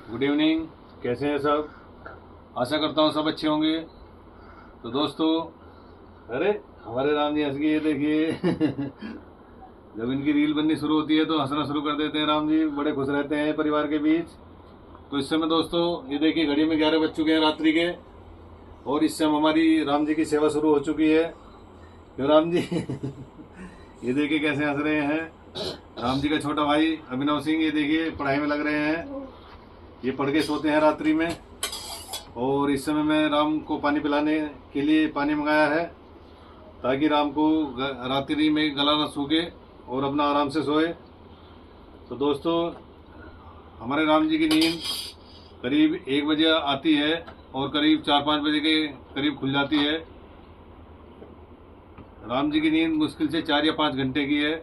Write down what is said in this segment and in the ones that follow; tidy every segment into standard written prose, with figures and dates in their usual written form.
Good evening. कैसे हैं सब? आशा करता हूँ सब अच्छे होंगे। तो दोस्तों, अरे हमारे राम जी हंस गए, ये देखिए। जब इनकी रील बननी शुरू होती है तो हंसना शुरू कर देते हैं। राम जी बड़े खुश रहते हैं परिवार के बीच। तो इस समय दोस्तों ये देखिए घड़ी में 11 बज चुके हैं रात्रि के, और इस समय हमारी राम जी की सेवा शुरू हो चुकी है। क्यों राम जी? ये देखिए कैसे हंस रहे हैं। राम जी का छोटा भाई अभिनव सिंह, ये देखिए पढ़ाई में लग रहे हैं। ये पढ़ के सोते हैं रात्रि में, और इस समय मैं राम को पानी पिलाने के लिए पानी मंगाया है, ताकि राम को रात्रि में गला न सूखे और अपना आराम से सोए। तो दोस्तों, हमारे राम जी की नींद करीब 1 बजे आती है और करीब 4-5 बजे के करीब खुल जाती है। राम जी की नींद मुश्किल से 4 या 5 घंटे की है।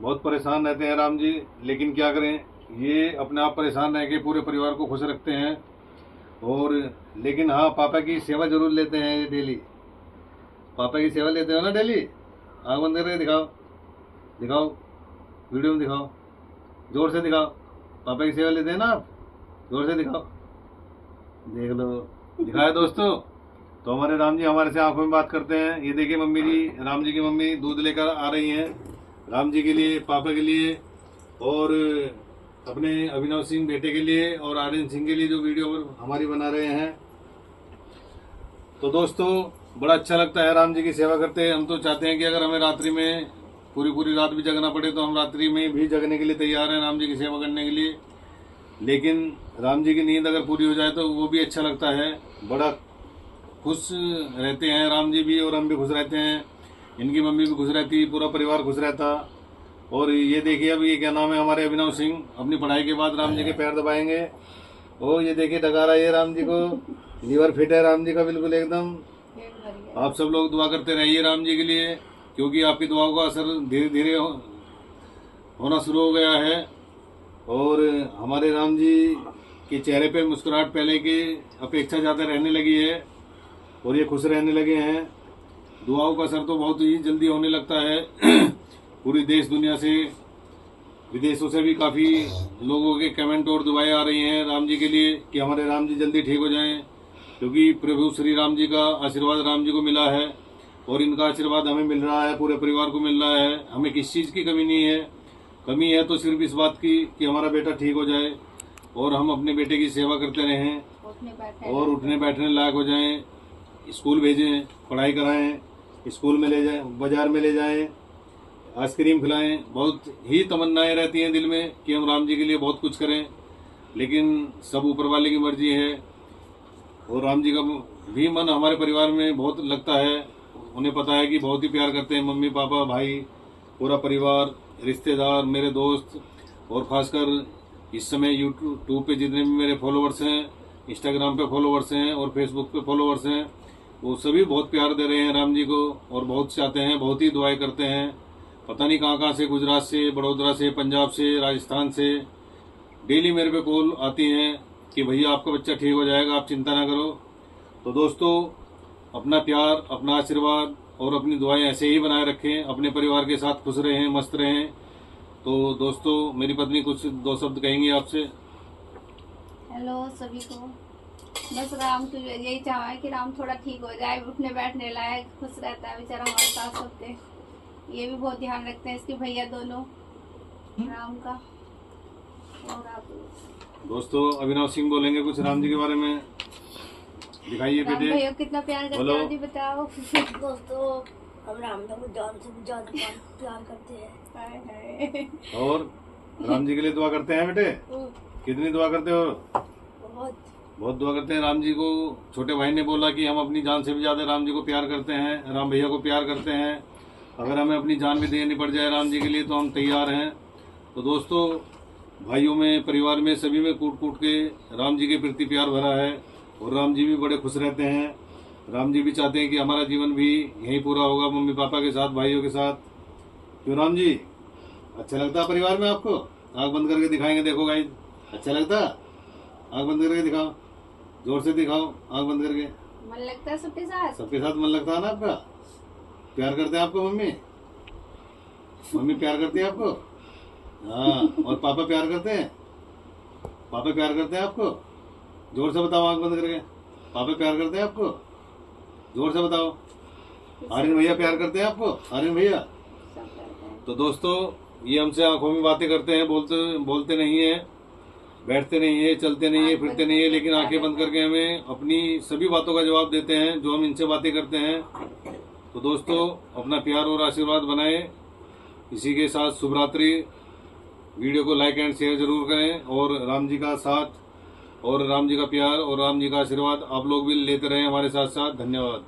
बहुत परेशान रहते हैं राम जी, लेकिन क्या करें, ये अपने आप परेशान रह के पूरे परिवार को खुश रखते हैं। और लेकिन हाँ, पापा की सेवा जरूर लेते हैं ये डेली। पापा की सेवा लेते हो ना डेली? आँख बंद करके दिखाओ, दिखाओ, वीडियो में दिखाओ, जोर से दिखाओ। पापा की सेवा लेते हैं ना आप? जोर से दिखाओ, देख लो, दिखाए दोस्तों। तो हमारे राम जी हमारे से आंखों में बात करते हैं। ये देखिए मम्मी जी, राम जी की मम्मी दूध लेकर आ रही हैं राम जी के लिए, पापा के लिए, और अपने अभिनव सिंह बेटे के लिए, और आर्यन सिंह के लिए जो वीडियो हमारी बना रहे हैं। तो दोस्तों, बड़ा अच्छा लगता है राम जी की सेवा करते हैं। हम तो चाहते हैं कि अगर हमें रात्रि में पूरी पूरी रात भी जगना पड़े तो हम रात्रि में भी जगने के लिए तैयार हैं राम जी की सेवा करने के लिए। लेकिन राम जी की नींद अगर पूरी हो जाए तो वो भी अच्छा लगता है। बड़ा खुश रहते हैं राम जी भी, और हम भी खुश रहते हैं। इनकी मम्मी भी खुश रहती, पूरा परिवार खुश रहता। और ये देखिए, अब ये क्या नाम है, हमारे अभिनव सिंह अपनी पढ़ाई के बाद राम जी के पैर दबाएंगे। ओ ये देखिए डगा रहा है राम जी को, लीवर फिट है राम जी का बिल्कुल एकदम। आप सब लोग दुआ करते रहिए राम जी के लिए, क्योंकि आपकी दुआओं का असर धीरे धीरे होना शुरू हो गया है। और हमारे राम जी के चेहरे पे मुस्कुराहट पहले की अपेक्षा ज़्यादा रहने लगी है, और ये खुश रहने लगे हैं। दुआओं का असर तो बहुत ही जल्दी होने लगता है। पूरी देश दुनिया से, विदेशों से भी काफ़ी लोगों के कमेंट और दुआएं आ रही हैं राम जी के लिए कि हमारे राम जी जल्दी ठीक हो जाएं, क्योंकि प्रभु श्री राम जी का आशीर्वाद राम जी को मिला है, और इनका आशीर्वाद हमें मिल रहा है, पूरे परिवार को मिल रहा है। हमें किस चीज़ की कमी नहीं है। कमी है तो सिर्फ इस बात की कि हमारा बेटा ठीक हो जाए और हम अपने बेटे की सेवा करते रहें और उठने बैठने लायक हो जाएं, स्कूल भेजें, पढ़ाई कराएं, स्कूल में ले जाएं, बाजार में ले जाएं, आइसक्रीम खिलाएं। बहुत ही तमन्नाएं रहती हैं दिल में कि हम राम जी के लिए बहुत कुछ करें, लेकिन सब ऊपर वाले की मर्जी है। और राम जी का भी मन हमारे परिवार में बहुत लगता है। उन्हें पता है कि बहुत ही प्यार करते हैं मम्मी पापा भाई, पूरा परिवार, रिश्तेदार, मेरे दोस्त, और खासकर इस समय यूट्यूब पे जितने भी मेरे फॉलोअर्स हैं, इंस्टाग्राम पे फॉलोअर्स हैं और फेसबुक पे फॉलोअर्स हैं, वो सभी बहुत प्यार दे रहे हैं राम जी को और बहुत चाहते हैं, बहुत ही दुआएं करते हैं। पता नहीं कहाँ कहाँ से, गुजरात से, बड़ौदा से, पंजाब से, राजस्थान से डेली मेरे पे कॉल आती हैं कि भैया आपका बच्चा ठीक हो जाएगा, आप चिंता ना करो। तो दोस्तों, अपना प्यार, अपना आशीर्वाद और अपनी दुआएं ऐसे ही बनाए रखें। अपने परिवार के साथ खुश रहें, मस्त रहें। तो दोस्तों, मेरी पत्नी कुछ 2 शब्द कहेंगी आपसे। हेलो सभी को। बस राम तो यही चाहा है कि राम थोड़ा ठीक हो जाए, उठने बैठने लायक, खुश रहता है बेचारा हमारे साथ सबके। ये भी बहुत ध्यान रखते हैं इसके भैया दोनों राम का। और आप दोस्तों, अभिनव सिंह बोलेंगे कुछ राम जी के बारे में, दिखाइए राम बेटे। भैया कितना प्यार करते हैं जी, बताओ। दोस्तों, हम राम को जान से भी ज्यादा प्यार करते हैं। हाय हाय। और राम जी के लिए दुआ करते हैं बेटे? कितनी दुआ करते हो? बहुत बहुत दुआ करते हैं राम जी को। छोटे भाई ने बोला कि हम अपनी जान से भी ज्यादा राम जी को प्यार करते हैं, राम भैया को प्यार करते हैं। अगर हमें अपनी जान भी देनी पड़ जाए राम जी के लिए तो हम तैयार हैं। तो दोस्तों, भाइयों में, परिवार में, सभी में कूट कूट के राम जी के प्रति प्यार भरा है, और राम जी भी बड़े खुश रहते हैं। राम जी भी चाहते हैं कि हमारा जीवन भी यहीं पूरा होगा, मम्मी पापा के साथ, भाइयों के साथ। क्यों राम जी, अच्छा लगता है परिवार में आपको? आँख बंद करके दिखाएंगे, देखो गाइस, अच्छा लगता है? आँख बंद करके दिखाओ, जोर से दिखाओ, आँख बंद करके। मन लगता है सबके साथ? सबके साथ मन लगता है ना आपका? प्यार करते हैं आपको मम्मी? मम्मी प्यार करती है आपको? हाँ, और पापा प्यार करते हैं? पापा प्यार करते हैं आपको? जोर से बताओ आंख बंद करके। पापा प्यार करते हैं आपको? जोर से बताओ। आर्यन भैया प्यार करते हैं आपको? आर्यन भैया। सब करते हैं। तो दोस्तों ये हमसे आंखों में बातें करते हैं, बोलते नहीं है, बैठते नहीं है, चलते नहीं है, फिरते नहीं है, लेकिन आंखें बंद करके हमें अपनी सभी बातों का जवाब देते हैं जो हम इनसे बातें करते हैं। तो दोस्तों अपना प्यार और आशीर्वाद बनाएं। इसी के साथ शुभ रात्रि। वीडियो को लाइक एंड शेयर जरूर करें और राम जी का साथ और राम जी का प्यार और राम जी का आशीर्वाद आप लोग भी लेते रहें हमारे साथ साथ। धन्यवाद।